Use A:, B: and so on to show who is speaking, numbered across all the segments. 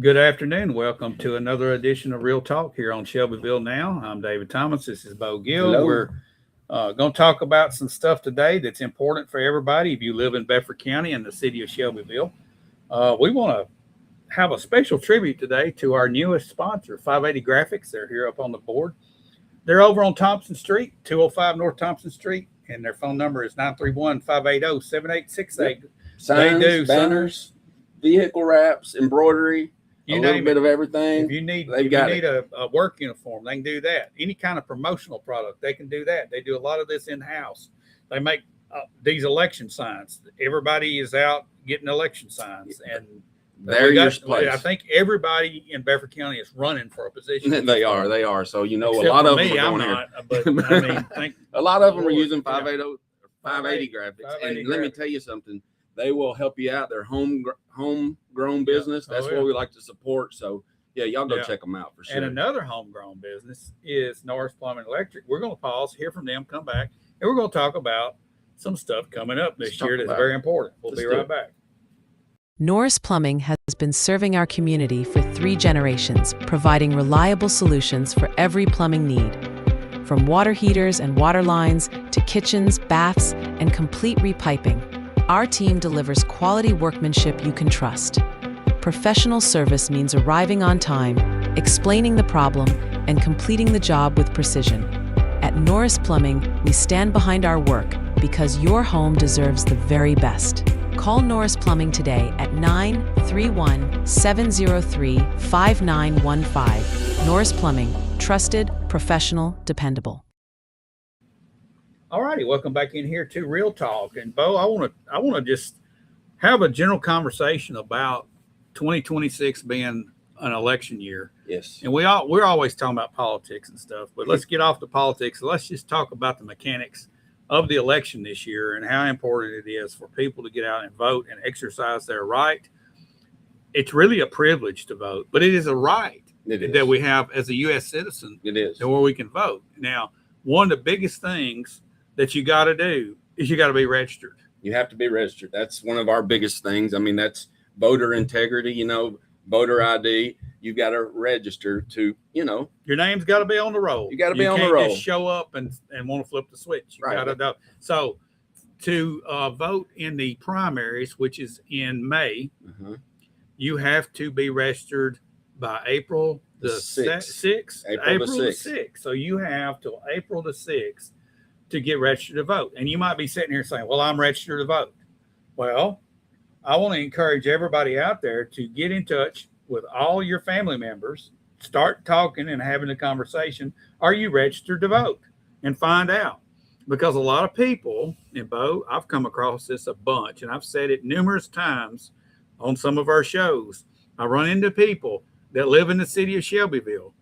A: Good afternoon. Welcome to another edition of Real Talk here on Shelbyville Now. I'm David Thomas. This is Bo Gill.
B: Hello.
A: We're going to talk about some stuff today that's important for everybody. If you live in Bedford County and the city of Shelbyville, we want to have a special tribute today to our newest sponsor, 580 Graphics. They're here up on the board. They're over on Thompson Street, 205 North Thompson Street, and their phone number is 931-580-7868.
B: Signs, banners, vehicle wraps, embroidery, a little bit of everything.
A: If you need a work uniform, they can do that. Any kind of promotional product, they can do that. They do a lot of this in-house. They make these election signs. Everybody is out getting election signs, and
B: they're your place.
A: I think everybody in Bedford County is running for a position.
B: They are. So a
A: Except
B: lot of
A: me,
B: them are
A: I'm
B: going
A: not,
B: here.
A: but I mean,
B: a lot of them are using 580 graphics.
A: 580
B: And let me tell you something. They will help you out. They're homegrown business. That's what we like to support. So, yeah, y'all go check them out for sure.
A: And another homegrown business is Norris Plumbing Electric. We're going to pause, hear from them, come back, and we're going to talk about some stuff coming up this year that's very important. We'll be right back.
C: Norris Plumbing has been serving our community for 3 generations, providing reliable solutions for every plumbing need. From water heaters and water lines to kitchens, baths, and complete repiping, our team delivers quality workmanship you can trust. Professional service means arriving on time, explaining the problem, and completing the job with precision. At Norris Plumbing, we stand behind our work because your home deserves the very best. Call Norris Plumbing today at 931-703-5915. Norris Plumbing, trusted, professional, dependable.
A: All righty, welcome back in here to Real Talk. And Bo, I want to just have a general conversation about 2026 being an election year.
B: Yes.
A: And we're always talking about politics and stuff, but let's get off the politics. Let's just talk about the mechanics of the election this year and how important it is for people to get out and vote and exercise their right. It's really a privilege to vote, but it is a right that we have as a U.S. citizen.
B: It is.
A: Where we can vote. Now, one of the biggest things that you got to do is you got to be registered.
B: You have to be registered. That's one of our biggest things. I mean, that's voter integrity, voter ID. You got to register to,
A: your name's got to be on the roll.
B: You got to be on the roll.
A: You can't just show up and want to flip the switch. You got to know. So to vote in the primaries, which is in May, you have to be registered by April the 6th. April the 6th. So you have till April the 6th to get registered to vote. And you might be sitting here saying, well, I'm registered to vote. Well, I want to encourage everybody out there to get in touch with all your family members, start talking and having a conversation. Are you registered to vote? And find out. Because a lot of people, and Bo, I've come across this a bunch, and I've said it numerous times on some of our shows. I run into people that live in the city of Shelbyville.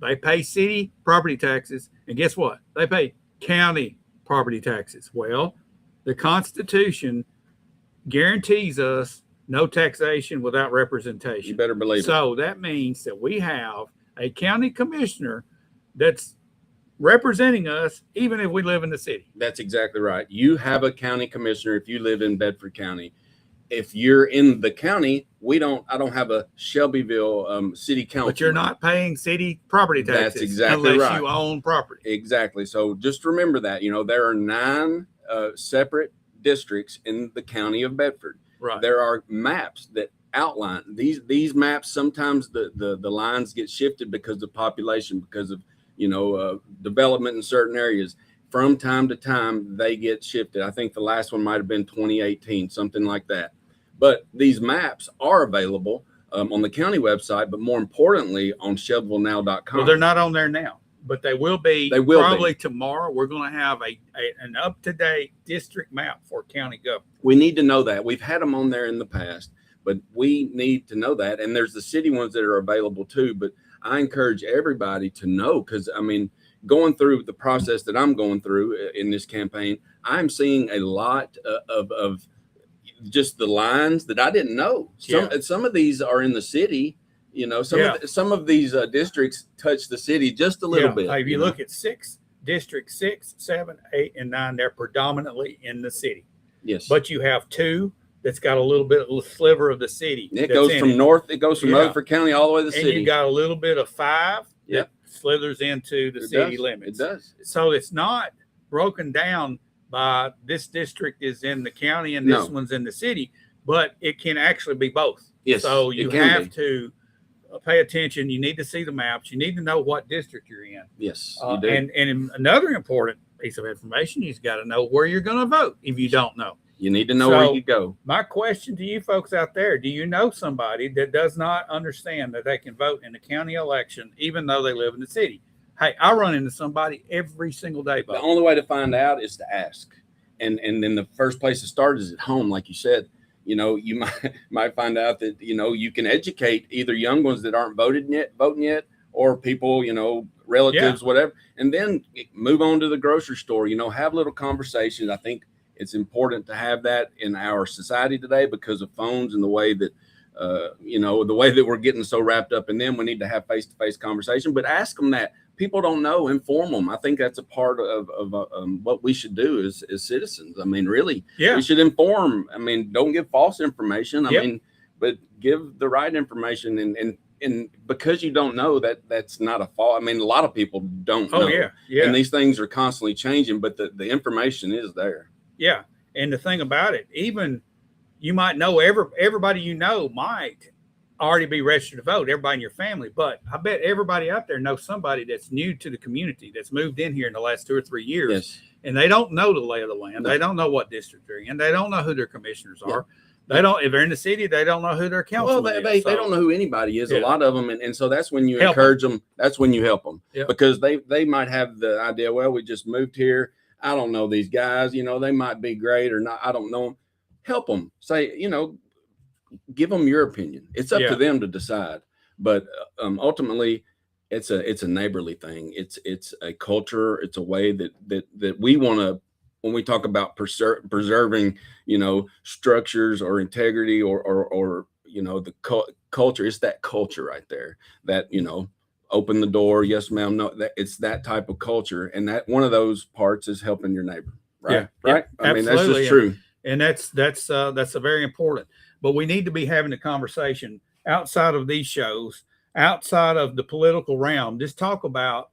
A: They pay city property taxes, and guess what? They pay county property taxes. Well, the Constitution guarantees us no taxation without representation.
B: You better believe it.
A: So that means that we have a county commissioner that's representing us, even if we live in the city.
B: That's exactly right. You have a county commissioner if you live in Bedford County. If you're in the county, I don't have a Shelbyville city council.
A: But you're not paying city property taxes.
B: That's exactly
A: unless
B: right.
A: you own property.
B: Exactly. So just remember that, there are 9 separate districts in the county of Bedford.
A: Right.
B: There are maps that outline these maps. Sometimes the lines get shifted because of population, because of, development in certain areas. From time to time, they get shifted. I think the last one might've been 2018, something like that. But these maps are available on the county website, but more importantly on ShelbyvilleNow.com.
A: Well, they're not on there now, but they will be.
B: They will
A: probably
B: be.
A: Tomorrow. We're going to have an up-to-date district map for county government.
B: We need to know that. We've had them on there in the past, but we need to know that. And there's the city ones that are available too. But I encourage everybody to know, because going through the process that I'm going through in this campaign, I'm seeing a lot of just the lines that I didn't know. Some of these are in the city, some of these districts touch the city just a little bit.
A: If you look at District 6, 7, 8, and 9, they're predominantly in the city.
B: Yes.
A: But you have 2 that's got a little bit of a sliver of the city.
B: It goes from north. It goes from Rutherford County all the way to the
A: and
B: city.
A: You got a little bit of 5
B: Yep.
A: that slithers into the city limits.
B: It does.
A: So it's not broken down by this district is in the county and this one's in the city, but it can actually be both.
B: Yes.
A: So you have to pay attention. You need to see the maps. You need to know what district you're in.
B: Yes. You do.
A: And another important piece of information, you've got to know where you're going to vote if you don't know.
B: You need to know where you go.
A: My question to you folks out there, do you know somebody that does not understand that they can vote in the county election even though they live in the city? Hey, I run into somebody every single day.
B: The only way to find out is to ask. And then the first place to start is at home, like you said. You know, you might find out that, you know, you can educate either young ones that aren't voting yet, or people, you know, relatives, whatever, and then move on to the grocery store, you know, have little conversations. I think it's important to have that in our society today because of phones and the way that, you know, the way that we're getting so wrapped up in them. We need to have face-to-face conversation, but ask them that. People don't know, inform them. I think that's a part of what we should do as citizens. I mean, really, we should inform. I mean, don't give false information. I mean, but give the right information. And because you don't know, that's not a fault. I mean, a lot of people don't know. And these things are constantly changing, but the information is there. Yeah.
A: And the thing about it, even you might know everybody you know might already be registered to vote, everybody in your family, but I bet everybody out there knows somebody that's new to the community that's moved in here in the last 2 or 3 years, and they don't know the lay of the land. They don't know what district they're in. They don't know who their commissioners are. They don't. If they're in the city, they don't know who their councilman is.
B: They don't know who anybody is. A lot of them, and so that's when you encourage them. That's when you help them because they might have the idea. Well, we just moved here. I don't know these guys. You know, they might be great or not. I don't know them. Help them. Say, you know, give them your opinion. It's up to them to decide. But ultimately, it's a neighborly thing. It's a culture. It's a way that we want to. When we talk about preserving, you know, structures or integrity or you know, the culture, it's that culture right there that, you know, open the door. Yes, ma'am. No, it's that type of culture. And that one of those parts is helping your neighbor. Right. Right. I mean, that's just true.
A: And that's a very important, but we need to be having a conversation outside of these shows, outside of the political realm. Just talk about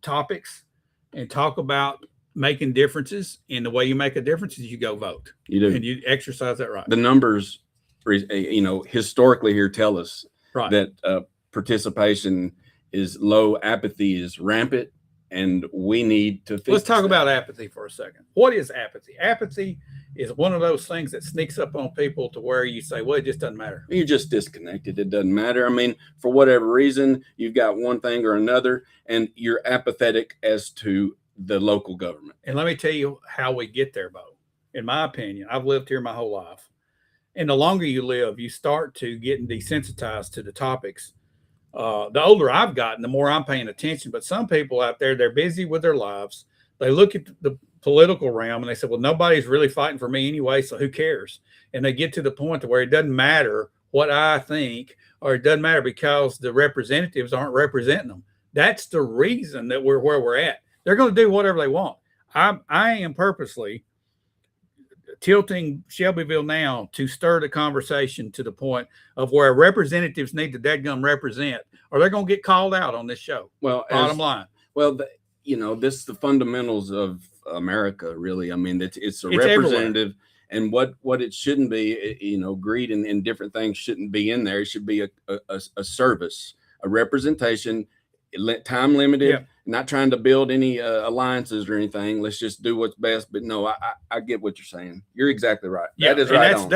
A: topics and talk about making differences, and the way you make a difference is you go vote.
B: You do.
A: And you exercise that right.
B: The numbers, you know, historically here tell us that participation is low, apathy is rampant, and we need to fix
A: Let's talk about apathy for a second. What is apathy? Apathy is one of those things that sneaks up on people to where you say, well, it just doesn't matter.
B: You're just disconnected. It doesn't matter. I mean, for whatever reason, you've got one thing or another, and you're apathetic as to the local government.
A: And let me tell you how we get there, Bo. In my opinion, I've lived here my whole life. And the longer you live, you start to get desensitized to the topics. The older I've gotten, the more I'm paying attention. But some people out there, they're busy with their lives. They look at the political realm and they say, well, nobody's really fighting for me anyway, so who cares? And they get to the point to where it doesn't matter what I think, or it doesn't matter because the representatives aren't representing them. That's the reason that we're where we're at. They're going to do whatever they want. I am purposely tilting Shelbyville now to stir the conversation to the point of where representatives need to dadgum represent, or they're going to get called out on this show.
B: Well,
A: bottom line.
B: Well, you know, this is the fundamentals of America, really. I mean, it's a representative, everywhere. And what it shouldn't be, you know, greed and different things shouldn't be in there. It should be a service, a representation, time limited. Not trying to build any alliances or anything. Let's just do what's best. But no, I get what you're saying. You're exactly right.
A: Yeah,
B: that is right.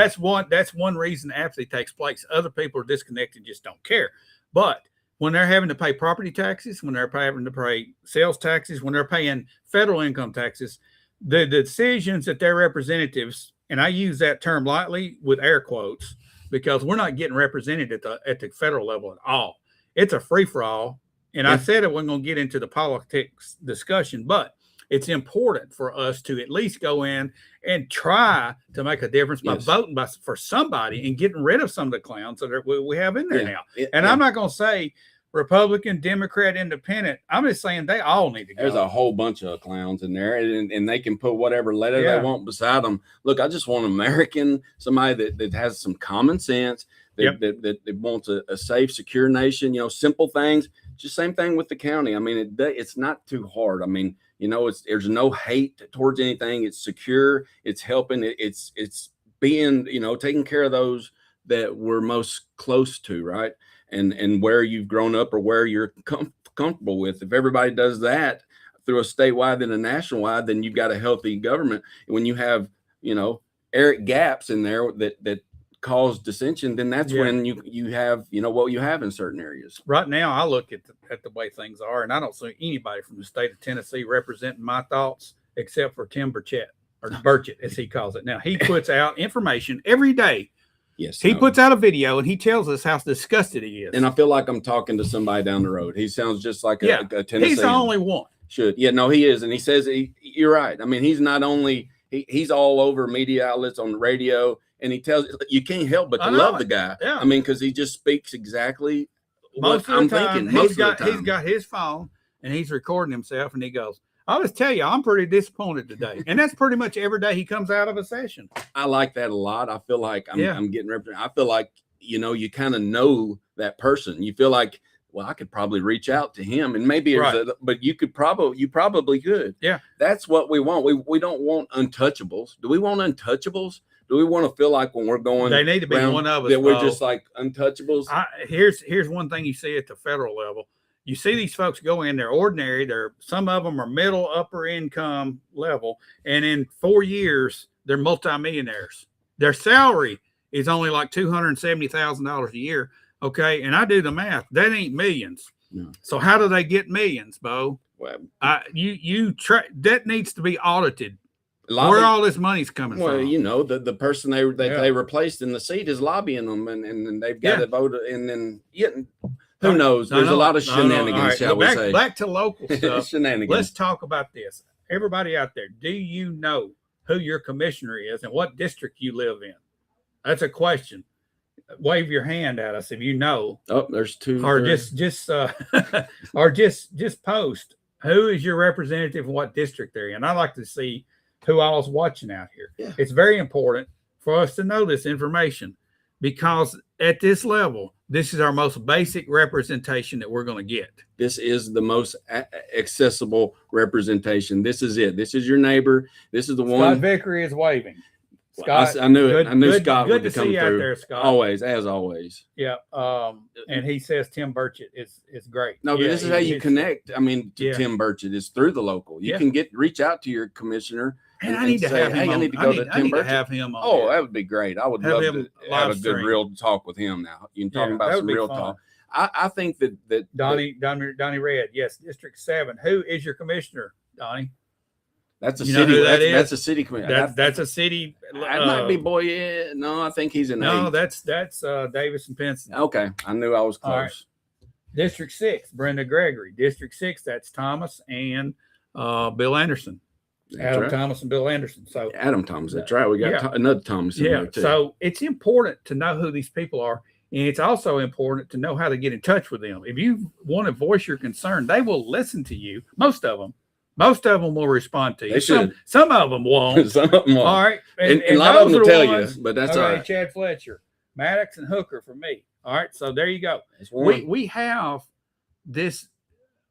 A: That's one reason apathy takes place. Other people are disconnected, just don't care. But when they're having to pay property taxes, when they're having to pay sales taxes, when they're paying federal income taxes, the decisions that their representatives, and I use that term lightly with air quotes, because we're not getting represented at the federal level at all. It's a free for all. And I said it wasn't going to get into the politics discussion, but it's important for us to at least go in and try to make a difference by voting for somebody and getting rid of some of the clowns that we have in there now. And I'm not going to say Republican, Democrat, Independent. I'm just saying they all need to go.
B: There's a whole bunch of clowns in there, and they can put whatever letter
A: Yeah.
B: they want beside them. Look, I just want an American, somebody that has some common sense, that wants a safe, secure nation. You know, simple things. Just same thing with the county. I mean, it's not too hard. I mean, you know, there's no hate towards anything. It's secure. It's helping. It's being, you know, taking care of those that we're most close to, right? And where you've grown up or where you're comfortable with. If everybody does that through a statewide and a national wide, then you've got a healthy government. And when you have, you know, Eric gaps in there that cause dissension, then that's when you have, you know, what you have in certain areas.
A: Right now, I look at the way things are, and I don't see anybody from the state of Tennessee representing my thoughts except for Tim Burchett, or Burchett, as he calls it. Now, he puts out information every day.
B: Yes.
A: He puts out a video and he tells us how disgusted he is.
B: And I feel like I'm talking to somebody down the road. He sounds just like a Tennessean.
A: He's the only one.
B: Yeah, no, he is. And he says, you're right. I mean, he's not only, he's all over media outlets, on the radio, and he tells, you can't help but to love the guy.
A: Yeah.
B: I mean, because he just speaks exactly
A: most
B: what
A: of
B: I'm
A: the time,
B: thinking. Most of the time.
A: He's got his phone and he's recording himself, and he goes, I'll just tell you, I'm pretty disappointed today. And that's pretty much every day he comes out of a session.
B: I like that a lot. I feel like I'm getting represented. I feel like, you know, you kind of know that person. You feel like, well, I could probably reach out to him, and maybe but you probably could.
A: Yeah.
B: That's what we want. We don't want untouchables. Do we want untouchables? Do we want to feel like when we're going,
A: they need to be one of us
B: that we're just like untouchables?
A: Here's one thing you see at the federal level. You see these folks go in, they're ordinary. Some of them are middle, upper income level. And in 4 years, they're multimillionaires. Their salary is only like $270,000 a year. Okay. And I do the math. That ain't millions.
B: No.
A: So how do they get millions, Bo?
B: Well,
A: that needs to be audited. Where all this money's coming from?
B: Well, you know, the person they replaced in the seat is lobbying them, and they've got to vote, and then who knows? There's a lot of shenanigans, shall we say?
A: Back to local stuff.
B: Shenanigans.
A: Let's talk about this. Everybody out there, do you know who your commissioner is and what district you live in? That's a question. Wave your hand at us if you know.
B: Oh, there's two.
A: Or just post who is your representative and what district they're in. I'd like to see who all's watching out here.
B: Yeah.
A: It's very important for us to know this information, because at this level, this is our most basic representation that we're going to get.
B: This is the most accessible representation. This is it. This is your neighbor. This is the one.
A: Scott Vickery is waving. Scott,
B: I knew it. I knew Scott would
A: to
B: come
A: see you
B: through.
A: out there, Scott.
B: Always, as always.
A: Yeah. And he says Tim Burchett is great.
B: No, but this is how you connect. I mean, to Tim Burchett is through the local. You can reach out to your commissioner.
A: And I need to have him.
B: I need to go to Tim Burchett.
A: Have him on.
B: Oh, that would be great. I would love to have a good
A: stream.
B: real talk with him now. You can talk about some real talk. I think that
A: Donnie Red, yes, District 7. Who is your commissioner, Donnie?
B: That's a city. That's a city commissioner.
A: That's a city.
B: That might be Boyd. No, I think he's in.
A: No, that's Davis and Pinson.
B: Okay, I knew I was close.
A: Right. District 6, Brenda Gregory. District 6, that's Thomas and Bill Anderson. Adam Thomas and Bill Anderson. So
B: Adam Thomas, that's right. We got another Thomas in there too.
A: So it's important to know who these people are, and it's also important to know how to get in touch with them. If you want to voice your concern, they will listen to you. Most of them will respond to you.
B: They should.
A: Some of them won't.
B: Some of them won't.
A: All right,
B: and a lot of them will tell you, but that's all right.
A: Chad Fletcher, Maddox, and Hooker for me. All right, so there you go. We have this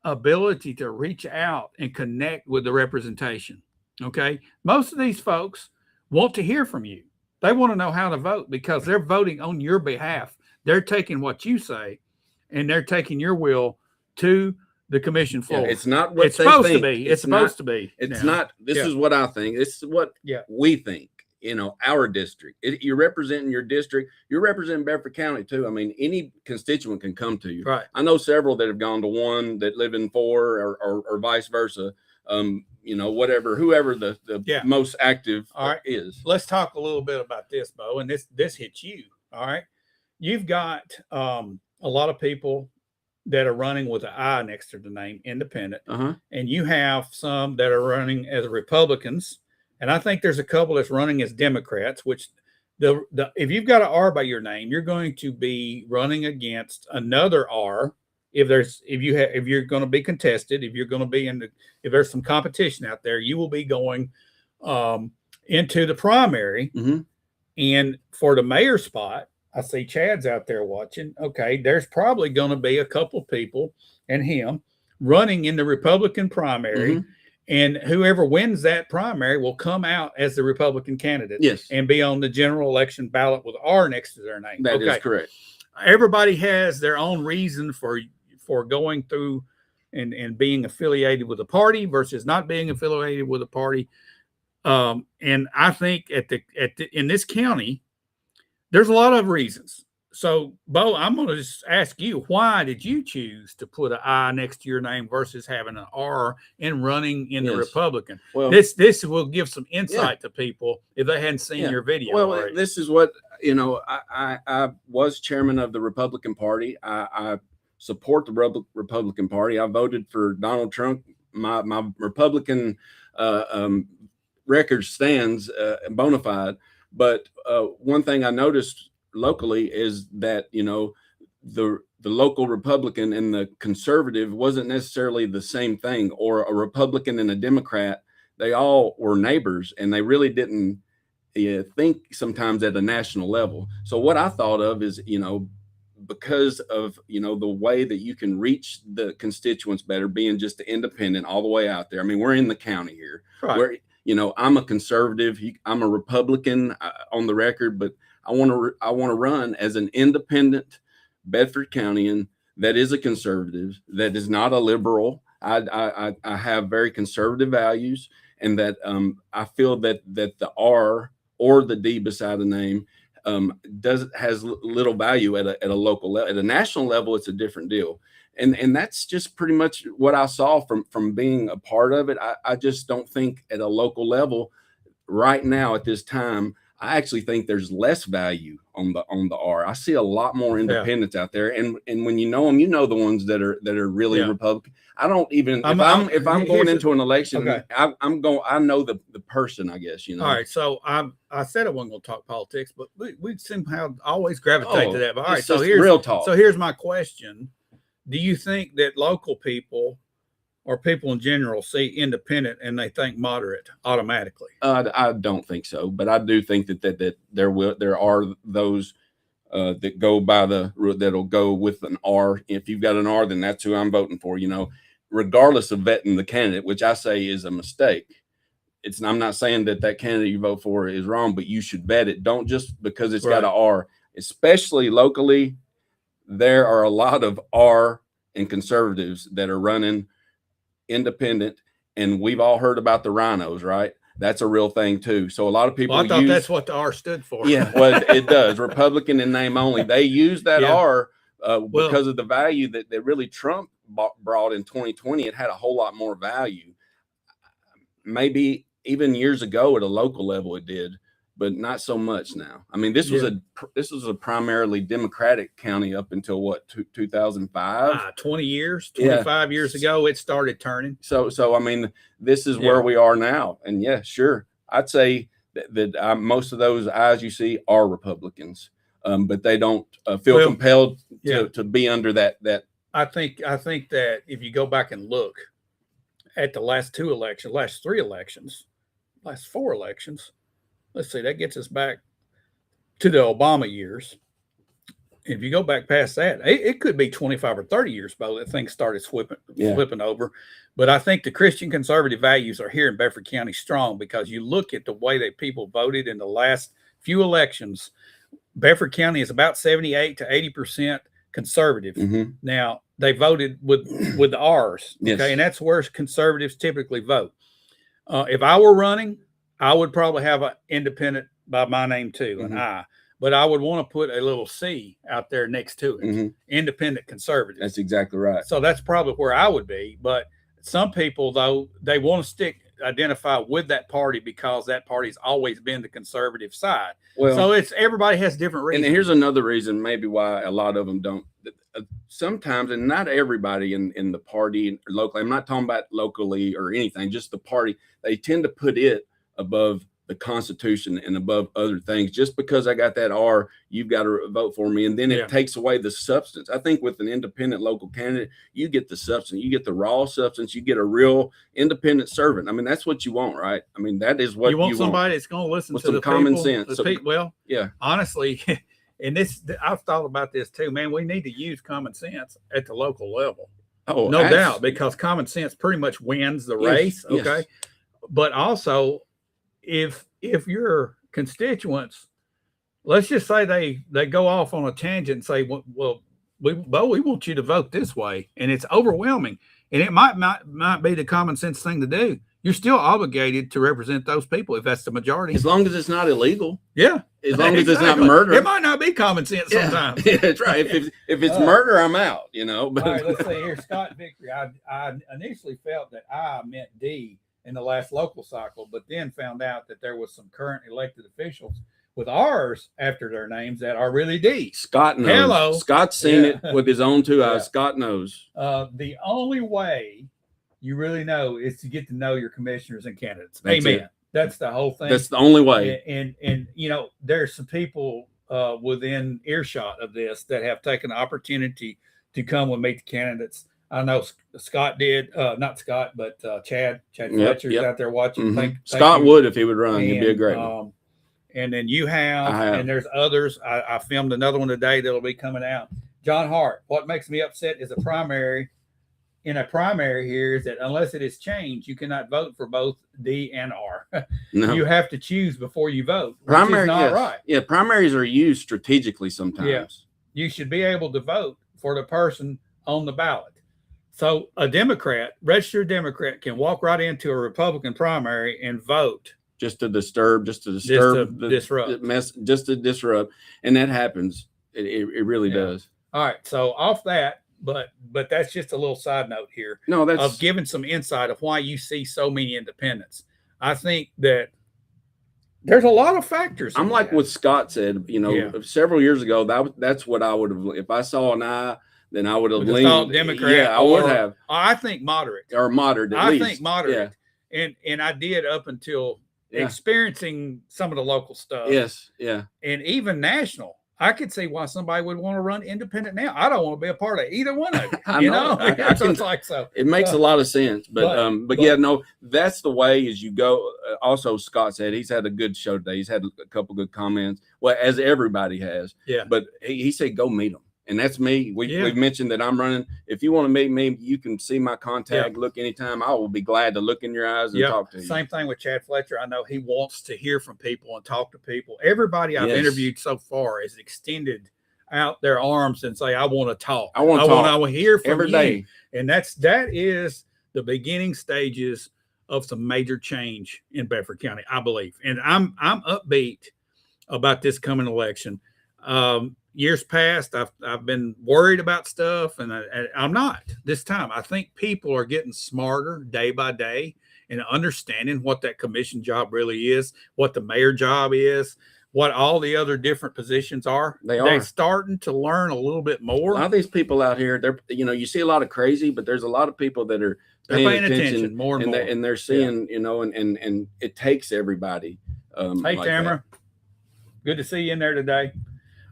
A: ability to reach out and connect with the representation. Okay. Most of these folks want to hear from you. They want to know how to vote because they're voting on your behalf. They're taking what you say and they're taking your will to the commission floor.
B: Yeah, it's not what
A: it's supposed to be. It's supposed to be.
B: It's not. This is what I think. This is what we think. You know, our district. You're representing your district. You're representing Bedford County too. I mean, any constituent can come to you.
A: Right.
B: I know several that have gone to one that live in 4 or vice versa. You know, whoever the most active is.
A: Let's talk a little bit about this, Bo, and this hits you. All right. You've got a lot of people that are running with an I next to the name, independent, and you have some that are running as Republicans, and I think there's a couple that's running as Democrats. Which if you've got an R by your name, you're going to be running against another R if you're going to be contested, if you're going to be if there's some competition out there, you will be going into the primary.
B: Mm-hmm.
A: And for the mayor spot, I see Chad's out there watching. Okay, there's probably going to be a couple people and him running in the Republican primary.
B: Mm-hmm.
A: And whoever wins that primary will come out as the Republican candidate.
B: Yes.
A: And be on the general election ballot with R next to their name.
B: That is correct.
A: Everybody has their own reason for going through and being affiliated with a party versus not being affiliated with a party. And I think in this county, there's a lot of reasons. So, Bo, I'm going to just ask you, why did you choose to put an I next to your name versus having an R and running in the Republican? Well, this will give some insight to people if they hadn't seen your video.
B: Well,
A: already.
B: This is what, I was chairman of the Republican Party. I support the Republican Party. I voted for Donald Trump. My Republican record stands bona fide. But one thing I noticed locally is that the local Republican and the conservative wasn't necessarily the same thing, or a Republican and a Democrat. They all were neighbors, and they really didn't think sometimes at a national level. So what I thought of is, because of the way that you can reach the constituents better, being just independent all the way out there. I mean, we're in the county here.
A: Right.
B: I'm a conservative. I'm a Republican on the record, but I want to run as an independent Bedford Countyan that is a conservative, that is not a liberal. I have very conservative values, and that I feel that the R or the D beside the name has little value at a local level. At a national level, it's a different deal. And that's just pretty much what I saw from being a part of it. I just don't think at a local level right now at this time, I actually think there's less value on the R. I see a lot more independents out there, and when you know them, the ones that are really Republican. I don't even if I'm going into an election, okay. I know the person, I guess. All
A: right, so I said I wasn't going to talk politics, but we somehow always gravitate to that. But all right, so here's
B: real talk.
A: So here's my question: do you think that local people or people in general see independent and they think moderate automatically?
B: I don't think so, but I do think that there are those that go by that'll go with an R. If you've got an R, then that's who I'm voting for. Regardless of vetting the candidate, which I say is a mistake. I'm not saying that candidate you vote for is wrong, but you should vet it. Don't just because it's got an R, especially locally. There are a lot of R and conservatives that are running independent, and we've all heard about the rhinos, right? That's a real thing too. So a lot of people
A: I thought that's what the R stood for.
B: Yeah, well, it does. Republican in name only. They use that R because of the value that really Trump brought in 2020. It had a whole lot more value. Maybe even years ago at a local level it did, but not so much now. I mean, this was a primarily Democratic county up until what, 2005?
A: 20 years, 25 years ago, it started turning.
B: So I mean, this is where we are now. And yeah, sure. I'd say that most of those eyes you see are Republicans, but they don't feel compelled to be under that.
A: I think that if you go back and look at the last 2 elections, last 3 elections, last 4 elections, let's see, that gets us back to the Obama years. If you go back past that, it could be 25 or 30 years ago that things started flipping over. But I think the Christian conservative values are here in Bedford County strong, because you look at the way that people voted in the last few elections. Bedford County is about 78 to 80% conservative.
B: Mm-hmm.
A: Now, they voted with the R's, okay,
B: yes.
A: And that's where conservatives typically vote. If I were running, I would probably have an independent by my name too, an I. But I would want to put a little C out there next to it, independent conservative.
B: That's exactly right.
A: So that's probably where I would be. But some people, though, they want to identify with that party because that party's always been the conservative side. Well, so everybody has different reasons.
B: And here's another reason maybe why a lot of them don't. Sometimes, and not everybody in the party locally, I'm not talking about locally or anything, just the party, they tend to put it above the Constitution and above other things. Just because I got that R, you've got to vote for me. And then it takes away the substance. I think with an independent local candidate, you get the substance, you get the raw substance, you get a real independent servant. I mean, that's what you want, right? I mean, that is what
A: you want. Somebody that's going to listen
B: with
A: to
B: some
A: the
B: common
A: people,
B: sense.
A: Well,
B: yeah,
A: honestly, and I've thought about this too, man. We need to use common sense at the local level.
B: Oh,
A: no doubt, because common sense pretty much wins the race. Okay. But also, if your constituents, let's just say they go off on a tangent and say, well, we want you to vote this way, and it's overwhelming, and it might be the common sense thing to do. You're still obligated to represent those people if that's the majority,
B: as long as it's not illegal.
A: Yeah,
B: as long as it's not murder.
A: It might not be common sense sometimes.
B: Yeah, that's right. If it's murder, I'm out. You know. But
A: all right, let's see here, Scott Victory. I initially felt that I meant D in the last local cycle, but then found out that there was some current elected officials with R's after their names that are really D.
B: Scott knows.
A: Hello.
B: Scott's seen it with his own two eyes. Scott knows.
A: The only way you really know is to get to know your commissioners and candidates.
B: That's
A: Amen.
B: it.
A: That's the whole thing.
B: That's the only way.
A: And you know, there's some people within earshot of this that have taken the opportunity to come and meet the candidates. I know Scott did, not Scott, but Chad Fletcher's out there watching.
B: Mm-hmm. Scott would if he would run. He'd be a great one.
A: And then you have, and there's others. I filmed another one today that'll be coming out. John Hart. What makes me upset is a primary here is that unless it is changed, you cannot vote for both D and R. No. You have to choose before you vote. Primary is not right.
B: Yeah, primaries are used strategically sometimes.
A: Yeah. You should be able to vote for the person on the ballot. So a registered Democrat can walk right into a Republican primary and vote.
B: Just to disrupt. And that happens. It really does.
A: All right. So off that, but that's just a little side note here.
B: No, that's
A: of giving some insight of why you see so many independents. I think that there's a lot of factors.
B: I'm like what Scott said, several years ago, that's what I would have, if I saw an eye, then I would have leaned
A: Democrat.
B: Yeah, I would have.
A: I think moderate.
B: Or moderate at least.
A: I think moderate. Yeah. And I did up until experiencing some of the local stuff.
B: Yes, yeah.
A: And even national. I could see why somebody would want to run independent now. I don't want to be a part of either one of it.
B: I know.
A: It's like so.
B: It makes a lot of sense. But yeah, no, that's the way as you go. Also, Scott said he's had a good show today. He's had a couple good comments. Well, as everybody has.
A: Yeah.
B: But he said, go meet them. And that's me. We've mentioned that I'm running. If you want to meet me, you can see my contact. Look anytime. I will be glad to look in your eyes and talk to you.
A: Same thing with Chad Fletcher. I know he wants to hear from people and talk to people. Everybody I've interviewed so far has extended out their arms and say, I want to talk. I want to hear from
B: every
A: you.
B: Day.
A: And that is the beginning stages of some major change in Bedford County, I believe. And I'm upbeat about this coming election. Years past, I've been worried about stuff, and I'm not this time. I think people are getting smarter day by day and understanding what that commission job really is, what the mayor job is, what all the other different positions are. They're starting to learn a little bit more.
B: A lot of these people out here, you see a lot of crazy, but there's a lot of people that are paying attention
A: more and more,
B: and they're seeing, and it takes everybody.
A: Hey, Tamara, good to see you in there today.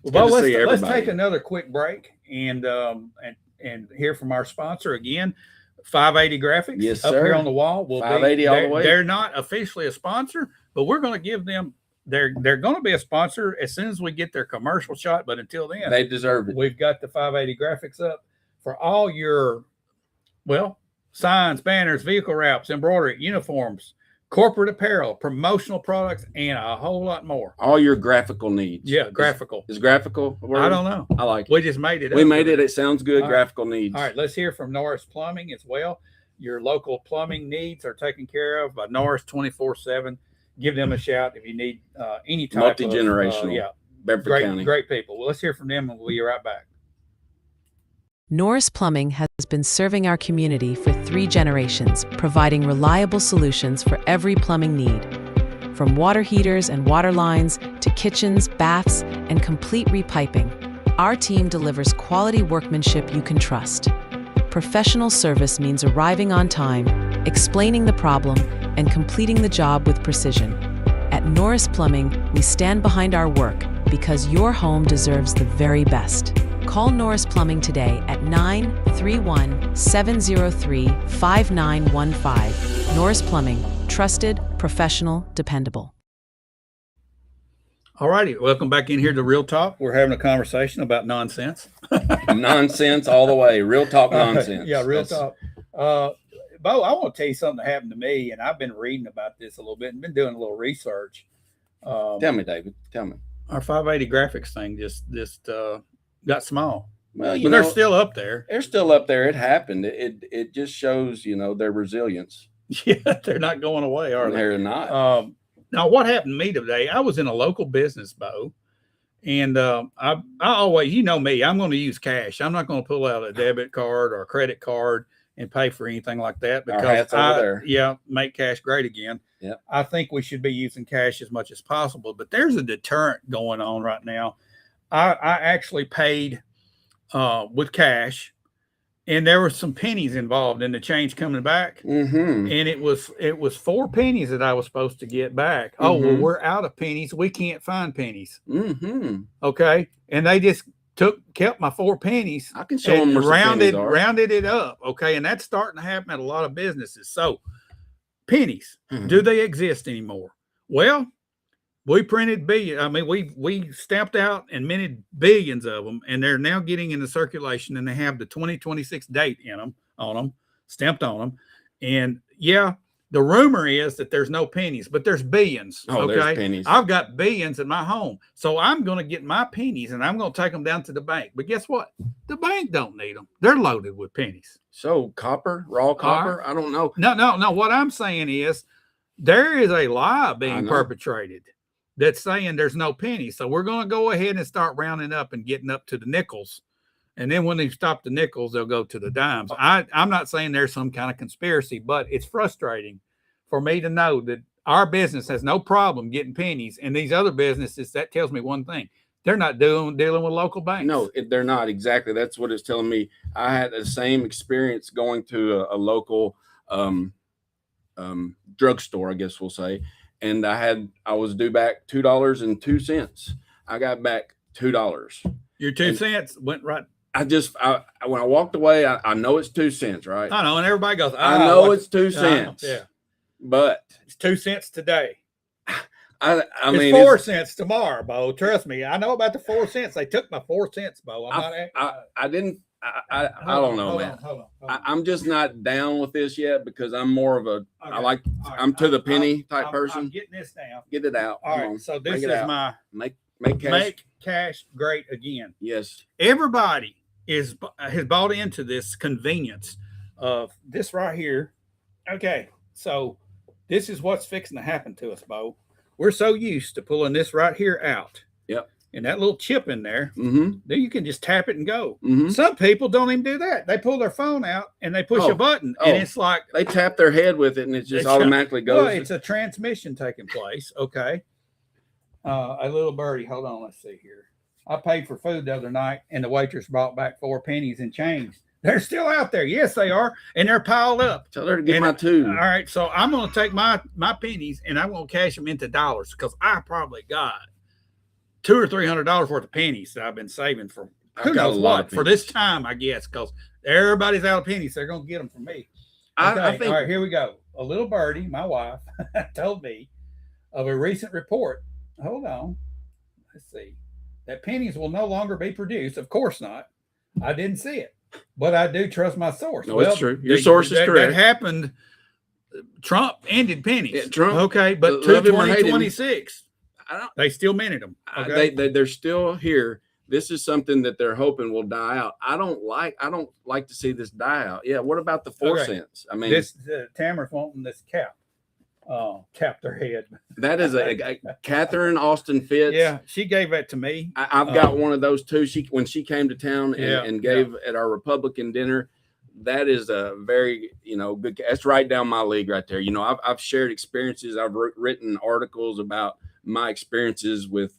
A: Well, let's take another quick break and hear from our sponsor again, 580 Graphics.
B: Yes,
A: up
B: sir.
A: Here on the wall.
B: 580 all the way.
A: They're not officially a sponsor, but we're going to give them. They're going to be a sponsor as soon as we get their commercial shot. But until then,
B: they deserve it.
A: We've got the 580 Graphics up for all your signs, banners, vehicle wraps, embroidery, uniforms, corporate apparel, promotional products, and a whole lot more.
B: All your graphical needs.
A: Yeah, graphical.
B: Is graphical a word?
A: I don't know.
B: I like it.
A: We just made it up.
B: We made it. It sounds good.
A: All
B: graphical needs.
A: All right, let's hear from Norris Plumbing as well. Your local plumbing needs are taken care of by Norris 24/7. Give them a shout if you need any type
B: multi-generational. Bedford County.
A: Great people. Well, let's hear from them and we'll be right back.
C: Norris Plumbing has been serving our community for 3 generations, providing reliable solutions for every plumbing need. From water heaters and water lines to kitchens, baths, and complete repiping, our team delivers quality workmanship you can trust. Professional service means arriving on time, explaining the problem, and completing the job with precision. At At Norris Plumbing, we stand behind our work because your home deserves the very best. Call Norris Plumbing today at 931-703-5915. Norris Plumbing, trusted, professional, dependable.
A: All righty, welcome back in here to Real Talk. We're having a conversation about nonsense.
B: Nonsense all the way. Real talk nonsense.
A: Yeah, real talk. Bo, I want to tell you something that happened to me, and I've been reading about this a little bit and been doing a little research.
B: Tell me, David. Tell me.
A: Our 580 graphics thing just got small.
B: Well,
A: but they're still up there.
B: They're still up there. It happened. It just shows, their resilience.
A: Yeah, they're not going away, are they?
B: They're not.
A: Now, what happened to me today? I was in a local business, Bo, and I always, you know me, I'm going to use cash. I'm not going to pull out a debit card or a credit card and pay for anything like that because make cash great again.
B: Yep.
A: I think we should be using cash as much as possible, but there's a deterrent going on right now. I actually paid with cash, and there were some pennies involved in the change coming back.
B: Mm-hmm.
A: And it was 4 pennies that I was supposed to get back.
B: Mm-hmm.
A: Oh, well, we're out of pennies. We can't find pennies.
B: Mm-hmm.
A: Okay. And they just kept my 4 pennies.
B: I can show them where
A: rounded it up. Okay. And that's starting to happen at a lot of businesses. So pennies, do they exist anymore? Well, we printed billions. I mean, we stamped out and minted billions of them, and they're now getting into circulation, and they have the 2026 date on them, stamped on them. And yeah, the rumor is that there's no pennies, but there's billions.
B: Oh,
A: okay,
B: there's pennies.
A: I've got billions in my home, so I'm going to get my pennies and I'm going to take them down to the bank. But guess what? The bank don't need them. They're loaded with pennies.
B: So raw copper. I don't know.
A: No. What I'm saying is there is a lie being perpetrated that's saying there's no pennies. So we're going to go ahead and start rounding up and getting up to the nickels. And then when they stop the nickels, they'll go to the dimes. I'm not saying there's some kind of conspiracy, but it's frustrating for me to know that our business has no problem getting pennies. And these other businesses, that tells me one thing. They're not dealing with local banks.
B: No, they're not. Exactly. That's what it's telling me. I had the same experience going to a local drugstore, I guess we'll say. And I was due back $2.02. I got back $2.
A: Your 2 cents went right.
B: When I walked away, I know it's 2 cents, right?
A: I know, and everybody goes,
B: I know it's 2 cents.
A: Yeah,
B: but
A: it's 2 cents today.
B: I mean,
A: it's 4 cents tomorrow, Bo. Trust me, I know about the 4 cents. They took my 4 cents, Bo.
B: I don't know, man.
A: Hold on.
B: I'm just not down with this yet because I'm more of a I'm to the penny type person.
A: I'm getting this down.
B: Get it out.
A: All right. So this is my
B: make cash.
A: Make cash great again.
B: Yes.
A: Everybody has bought into this convenience of this right here. Okay. So this is what's fixing to happen to us, Bo. We're so used to pulling this right here out.
B: Yep.
A: And that little chip in there,
B: then
A: you can just tap it and go.
B: Mm-hmm.
A: Some people don't even do that. They pull their phone out and they push a button, and it's like
B: they tap their head with it, and it just automatically goes.
A: Well, it's a transmission taking place. Okay. A little birdie. Hold on. Let's see here. I paid for food the other night, and the waitress brought back 4 pennies and change. They're still out there. Yes, they are, and they're piled up.
B: Tell her to get my 2.
A: All right. So I'm going to take my pennies and I'm going to cash them into dollars because I probably got $200 or $300 worth of pennies that I've been saving for who knows what for this time, I guess, because everybody's out of pennies. They're going to get them from me. Okay. I think, all right, here we go. A little birdie, my wife, told me of a recent report. Hold on. Let's see. That pennies will no longer be produced. Of course not. I didn't see it, but I do trust my source.
B: No, it's true. Your source is correct.
A: That happened. Trump ended pennies.
B: Yeah, Trump.
A: Okay, but 2026. They still minted them. Okay?
B: They're still here. This is something that they're hoping will die out. I don't like to see this die out. Yeah. What about the 4 cents? I mean,
A: this Tamara's wanting this cap. Cap their head.
B: That is a Catherine Austin Fitz.
A: Yeah, she gave that to me.
B: I've got one of those too. When she came to town and gave at our Republican dinner. That is a very, good. That's right down my league right there. I've shared experiences. I've written articles about my experiences with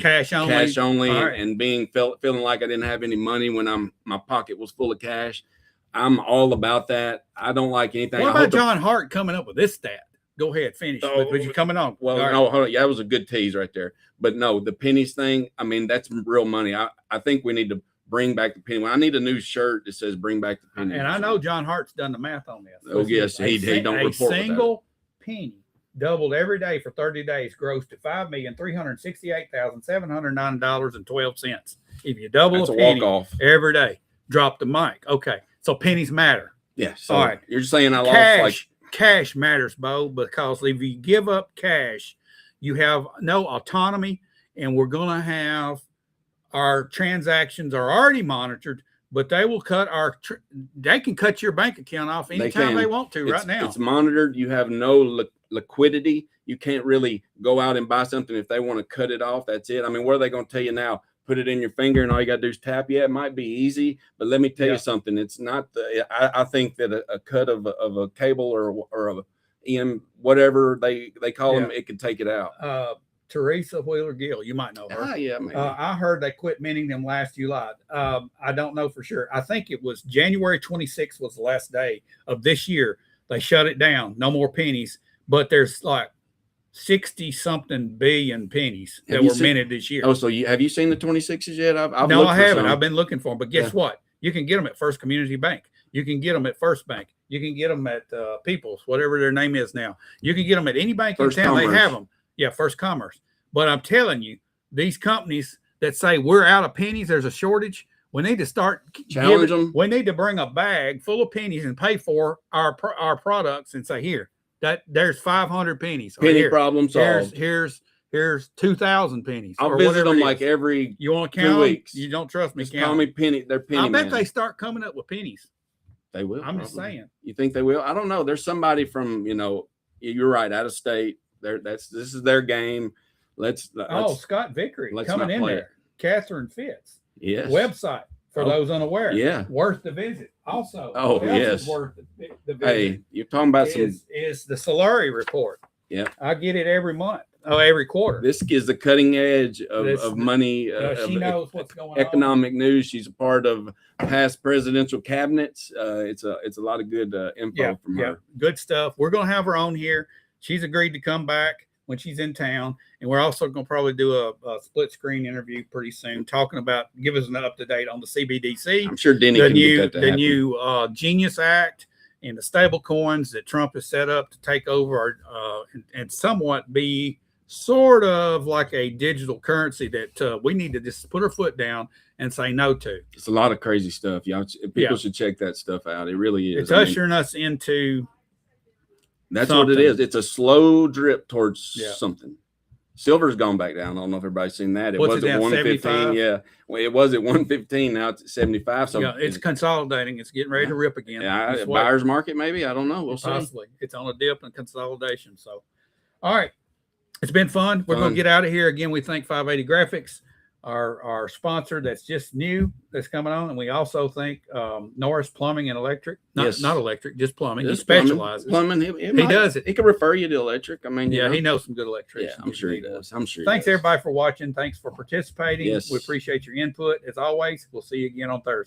A: cash only,
B: and feeling like I didn't have any money when my pocket was full of cash. I'm all about that. I don't like anything.
A: What about John Hart coming up with this stat? Go ahead, finish.
B: Oh,
A: But you're coming on.
B: Well,
A: All right.
B: no, hold on. Yeah, that was a good tease right there. But no, the pennies thing, I mean, that's real money. I think we need to bring back the penny. I need a new shirt that says "Bring back the penny."
A: And I know John Hart's done the math on this.
B: Oh, yes, he don't report
A: A
B: without it.
A: single penny doubled every day for 30 days, grows to $5,368,709.12. If you double
B: That's
A: a
B: a
A: penny
B: walk-off.
A: every day, drop the mic. Okay, so pennies matter.
B: Yeah. So
A: All right.
B: you're just saying I lost like
A: Cash matters, Bo, because if you give up cash, you have no autonomy, and we're going to have our transactions are already monitored, but they will cut they can cut your bank account off anytime they want to right now.
B: It's monitored. You have no liquidity. You can't really go out and buy something if they want to cut it off. That's it. I mean, what are they going to tell you now? Put it in your finger and all you got to do is tap. Yeah, it might be easy, but let me tell you something. It's not. I think that a cut of a cable or a EM, whatever they call them, it could take it out.
A: Teresa Wheeler Gill, you might know her.
B: Yeah, maybe.
A: I heard they quit minting them last July. I don't know for sure. I think it was January 26th was the last day of this year. They shut it down. No more pennies. But there's like 60 something billion pennies that were minted this year.
B: Oh, so have you seen the 26s yet?
A: No, I haven't. I've been looking for them. But guess what? You can get them at First Community Bank. You can get them at First Bank. You can get them at People's, whatever their name is now. You can get them at any bank in town. They have them. Yeah, First Commerce. But I'm telling you, these companies that say we're out of pennies, there's a shortage, we need to start
B: challenge them.
A: We need to bring a bag full of pennies and pay for our products and say, here, there's 500 pennies.
B: Penny problem solved.
A: Here's 2,000 pennies.
B: I'll visit them like every
A: you want to count
B: 2 weeks.
A: You don't trust me.
B: Just call me penny. They're penny.
A: I bet they start coming up with pennies.
B: They will.
A: I'm just saying.
B: You think they will? I don't know. There's somebody from, you're right, out of state. This is their game. Let's
A: Scott Vickery coming in there. Catherine Fitz.
B: Yes.
A: Website for those unaware.
B: Yeah.
A: Worth the visit. Also.
B: Oh, yes.
A: Worth the visit.
B: Hey, you're talking about
A: is the Solari report.
B: Yeah.
A: I get it every month. Oh, every quarter.
B: This is the cutting edge of money.
A: She knows what's going on.
B: Economic news. She's a part of past presidential cabinets. It's a lot of good info from her.
A: Good stuff. We're going to have her on here. She's agreed to come back when she's in town, and we're also going to probably do a split screen interview pretty soon, talking about give us an up to date on the CBDC.
B: I'm sure Denny can get that to happen.
A: New Genius Act and the stable coins that Trump has set up to take over and somewhat be sort of like a digital currency that we need to just put our foot down and say no to.
B: It's a lot of crazy stuff. People should check that stuff out. It really is.
A: It's ushering us into.
B: That's something. What it is. It's a slow drip towards something. Silver's gone back down. I don't know if everybody's seen that. It was at 115. Yeah. Well, it was at 115. Now it's at 75. So
A: it's consolidating. It's getting ready to rip again.
B: Yeah, buyer's market, maybe. I don't know. We'll see.
A: Possibly. It's on a dip and consolidation. So, all right. It's been fun. We're going to get out of here. Again, we thank 580 Graphics, our sponsor that's just new, that's coming on. And we also thank Norris Plumbing and Electric. Not electric, just plumbing. He specializes.
B: Plumbing.
A: He does it.
B: He can refer you to electric. I mean,
A: he knows some good electricians.
B: Yeah, I'm sure he does.
A: Thanks, everybody, for watching. Thanks for participating.
B: Yes.
A: We appreciate your input. As always, we'll see you again on Thursday.